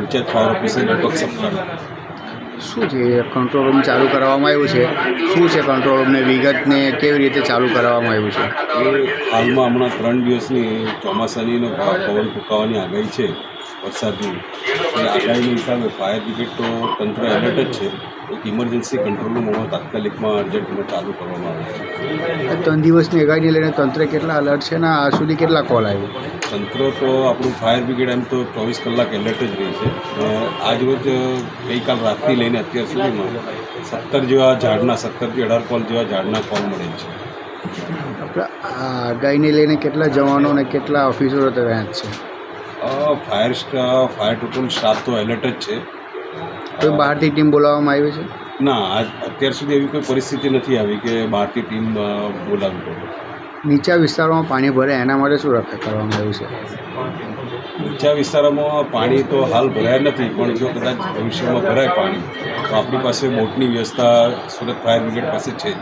Incharge fire officer દીપક સપ્તાહ. શું છે કંટ્રોલ રૂમ ચાલુ કરાવવામાં આવ્યું છે? શું છે કંટ્રોલ રૂમને વિગતને કેવી રીતે ચાલુ કરાવવામાં આવ્યું છે? એ હાલમાં હમણાં 3 દિવસની ચોમાસાની પવન ફૂંકાવાની આગાહી છે, વરસાદની. એ આગાહીના હિસાબે ફાયર બ્રિગેડ તો તંત્ર એલર્ટ જ છે. એક ઇમરજન્સી કંટ્રોલ રૂમ હમણાં તાત્કાલિકમાં અર્જન્ટમાં ચાલુ કરવામાં આવે છે. 3 દિવસની આગાહીને લઈને તંત્ર કેટલા અલર્ટ છે ને આ સુધી કેટલા કોલ આવ્યો? તંત્ર તો આપણું ફાયર બ્રિગેડ એમ તો 24 કલાક એલર્ટ જ રહી છે. આજ રોજ ગઈકાલ રાતથી લઈને અત્યાર સુધીમાં 17 થી 18 કોલ જેવા ઝાડના કોલ મળે છે. આપણે આ આગાહીને લઈને કેટલા જવાનો અને કેટલા ઓફિસરો તૈયાર છે? ફાયર ટોટલ સ્ટાફ તો એલર્ટ જ છે. કોઈ બહારથી ટીમ બોલાવવામાં આવી છે? ના, અત્યાર સુધી એવી કોઈ પરિસ્થિતિ નથી આવી કે બહારથી ટીમ બોલાવવી પડે. નીચા વિસ્તારોમાં પાણી ભરે એના માટે શું રક્ષા કરવામાં આવ્યું છે? નીચા વિસ્તારોમાં પાણી તો હાલ ભરાયા નથી, પણ જો કદાચ ભવિષ્યમાં ભરાય પાણી તો આપણી પાસે બોટની વ્યવસ્થા સુરત ફાયર બ્રિગેડ પાસે છે જ.